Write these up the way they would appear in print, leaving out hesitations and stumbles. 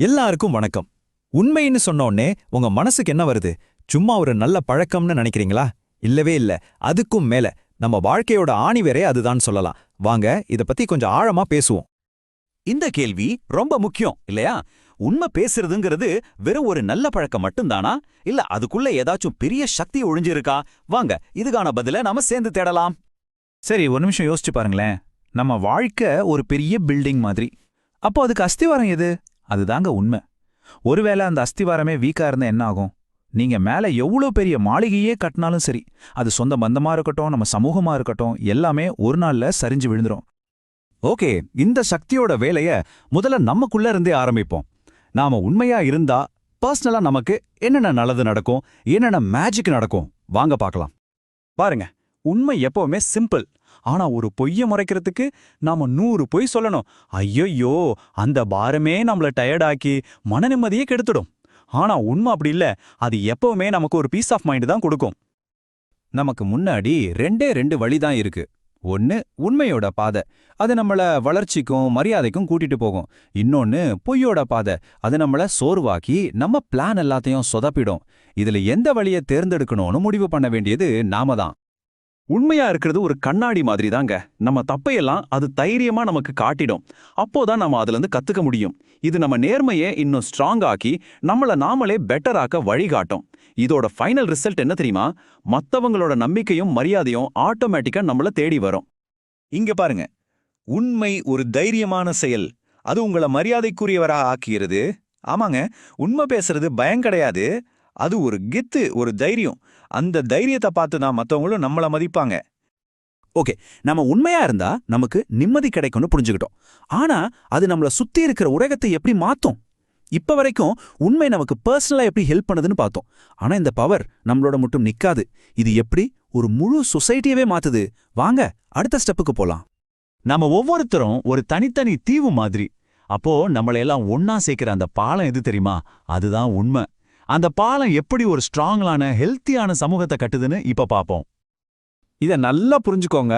எல்லாருக்கும் வணக்கம். உண்மைன்னு சொன்னோன்னே உங்க மனசுக்கு என்ன வருது? சும்மா ஒரு நல்ல பழக்கம்னு நினைக்கிறீங்களா? இல்லவே இல்ல. அதுக்கும் மேல நம்ம வாழ்க்கையோட ஆணிவேரே அதுதான் சொல்லலாம். வாங்க இத பத்தி கொஞ்சம் ஆழமா பேசுவோம். இந்த கேள்வி ரொம்ப முக்கியம் இல்லையா? உண்மை பேசுறதுங்கிறது வெறும் ஒரு நல்ல பழக்கம் மட்டும்தானா, இல்ல அதுக்குள்ள ஏதாச்சும் பெரிய சக்தி ஒழிஞ்சிருக்கா? வாங்க இதுக்கான பதில நாம சேர்ந்து தேடலாம். சரி, ஒரு நிமிஷம் யோசிச்சு பாருங்களேன். நம்ம வாழ்க்கை ஒரு பெரிய பில்டிங் மாதிரி. அப்போ அதுக்கு அஸ்திவாரம் எது? அதுதாங்க உண்மை. ஒருவேளை அந்த அஸ்திவாரமே வீக்கா இருந்தா என்ன ஆகும்? நீங்க மேல எவ்வளோ பெரிய மாளிகையே கட்டினாலும் சரி, அது சொந்த பந்தமா இருக்கட்டும், நம்ம சமூகமா இருக்கட்டும், எல்லாமே ஒரு நாள்ல சரிஞ்சு விழுந்துரும். ஓகே, இந்த சக்தியோட வேலைய முதல்ல நமக்குள்ள இருந்தே ஆரம்பிப்போம். நாம உண்மையா இருந்தா பர்சனலா நமக்கு என்னென்ன நல்லது நடக்கும், என்னென்ன மேஜிக் நடக்கும், வாங்க பார்க்கலாம். பாருங்க, உண்மை எப்பவுமே சிம்பிள். ஆனா ஒரு பொய்ய முறைக்கிறதுக்கு நாம 100 பொய் சொல்லணும். ஐயோ, அந்த பாரமே நம்மள டயர்டாக்கி மன நிம்மதியே கெடுத்துடும். ஆனா உண்மை அப்படி இல்ல. அது எப்பவுமே நமக்கு ஒரு பீஸ் ஆஃப் மைண்ட் தான் கொடுக்கும். நமக்கு முன்னாடி ரெண்டு வழிதான் இருக்கு. ஒன்னு உண்மையோட பாதை, அது நம்மள வளர்ச்சிக்கும் மரியாதைக்கும் கூட்டிட்டு போகும். இன்னொன்னு பொய்யோட பாதை, அது நம்மள சோர்வாக்கி நம்ம பிளான் எல்லாத்தையும் சொதப்பிடும். இதுல எந்த வழியை தேர்ந்தெடுக்கணும்னு முடிவு பண்ண வேண்டியது நாம தான். உண்மையா இருக்கிறது ஒரு கண்ணாடி மாதிரி தாங்க. நம்ம தப்பையெல்லாம் அது தைரியமா நமக்கு காட்டிடும். அப்போதான் நம்ம அதுல இருந்து கத்துக்க முடியும். இது நம்ம நேர்மையை இன்னும் ஸ்ட்ராங் ஆக்கி நம்மள நாமளே பெட்டராக்க வழிகாட்டும். இதோட ஃபைனல் ரிசல்ட் என்ன தெரியுமா? மத்தவங்களோட நம்பிக்கையும் மரியாதையும் ஆட்டோமேட்டிக்கா நம்மள தேடி வரும். இங்க பாருங்க, உண்மை ஒரு தைரியமான செயல். அது உங்கள மரியாதைக்குரியவரா ஆக்குகிறது. ஆமாங்க, உண்மை பேசுறது பயம் கிடையாது. அது ஒரு கெத்து, ஒரு தைரியம். அந்த தைரியத்தை பார்த்து தான் மத்தவங்களும் நம்மள மதிப்பாங்க. ஓகே, நம்ம உண்மையா இருந்தா நமக்கு நிம்மதி கிடைக்கும்னு புரிஞ்சுக்கிட்டோம். ஆனா அது நம்மள சுத்தி இருக்கிற உலகத்தை எப்படி மாத்தும்? இப்ப வரைக்கும் உண்மை நமக்கு பர்சனலா எப்படி ஹெல்ப் பண்ணுதுன்னு பார்த்தோம். ஆனா இந்த பவர் நம்மளோட மட்டும் நிக்காது. இது எப்படி ஒரு முழு சொசைட்டியவே மாத்துது? வாங்க அடுத்த ஸ்டெப்புக்கு போலாம். நாம ஒவ்வொருத்தரும் ஒரு தனித்தனி தீவு மாதிரி. அப்போ நம்மளையெல்லாம் ஒன்னா சேர்க்கிற அந்த பாலம் எது தெரியுமா? அதுதான் உண்மை. அந்த பாலம் எப்படி ஒரு ஸ்ட்ராங்கான ஹெல்த்தியான சமூகத்தை கட்டுதுன்னு இப்ப பாப்போம். இத நல்லா புரிஞ்சுக்கோங்க.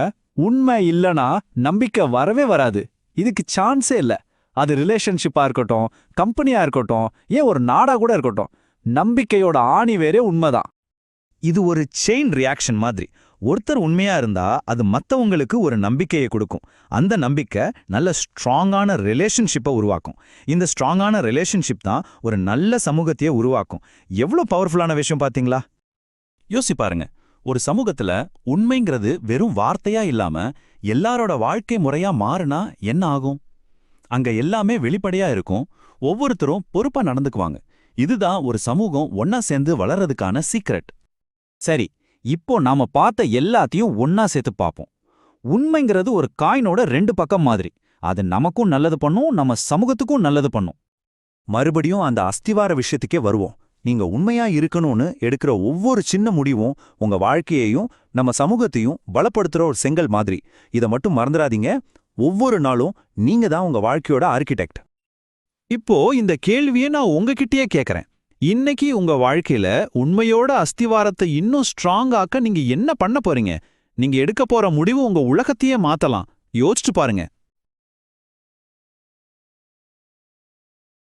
உண்மை இல்லனா நம்பிக்கை வரவே வராது. இதுக்கு சான்ஸே இல்ல. அது ரிலேஷன்ஷிப்பா இருக்கட்டும், கம்பெனியா இருக்கட்டும், ஏன் ஒரு நாடா கூட இருக்கட்டும், நம்பிக்கையோட ஆணிவேரே உண்மைதான். இது ஒரு செயின் ரியாக்ஷன் மாதிரி. ஒருத்தர் உண்மையா இருந்தா அது மத்தவங்களுக்கு ஒரு நம்பிக்கையை கொடுக்கும். அந்த நம்பிக்கை நல்ல ஸ்ட்ராங்கான ரிலேஷன்ஷிப்பை உருவாக்கும். இந்த ஸ்ட்ராங்கான ரிலேஷன்ஷிப் தான் ஒரு நல்ல சமூகத்தையே உருவாக்கும். எவ்வளவு பவர்ஃபுல்லான விஷயம் பாத்தீங்களா? யோசி பாருங்க, ஒரு சமூகத்துல உண்மைங்கிறது வெறும் வார்த்தையா இல்லாம எல்லாரோட வாழ்க்கை முறையா மாறுனா என்ன ஆகும்? அங்க எல்லாமே வெளிப்படையா இருக்கும். ஒவ்வொருத்தரும் பொறுப்பா நடந்துக்குவாங்க. இதுதான் ஒரு சமூகம் ஒன்னா சேர்ந்து வளர்றதுக்கான சீக்ரெட். சரி, இப்போ நாம பார்த்த எல்லாத்தையும் ஒன்னா சேர்த்து பார்ப்போம். உண்மைங்கிறது ஒரு காயினோட 2 பக்கம் மாதிரி. அது நமக்கும் நல்லது பண்ணும், நம்ம சமூகத்துக்கும் நல்லது பண்ணும். மறுபடியும் அந்த அஸ்திவார விஷயத்துக்கே வருவோம். நீங்க உண்மையா இருக்கணும்னு எடுக்கிற ஒவ்வொரு சின்ன முடிவும் உங்க வாழ்க்கையையும் நம்ம சமூகத்தையும் பலப்படுத்துற ஒரு செங்கல் மாதிரி. இதை மட்டும் மறந்துடாதீங்க. ஒவ்வொரு நாளும் நீங்க தான் உங்க வாழ்க்கையோட ஆர்கிடெக்ட். இப்போ இந்த கேள்வியை நான் உங்ககிட்டயே கேக்குறேன். இன்னைக்கு உங்க வாழ்க்கையில உண்மையோட அஸ்திவாரத்தை இன்னும் ஸ்ட்ராங் ஆக்க நீங்க என்ன பண்ண போறீங்க? நீங்க எடுக்க போற முடிவு உங்க உலகத்தையே மாத்தலாம். யோசிச்சு பாருங்க.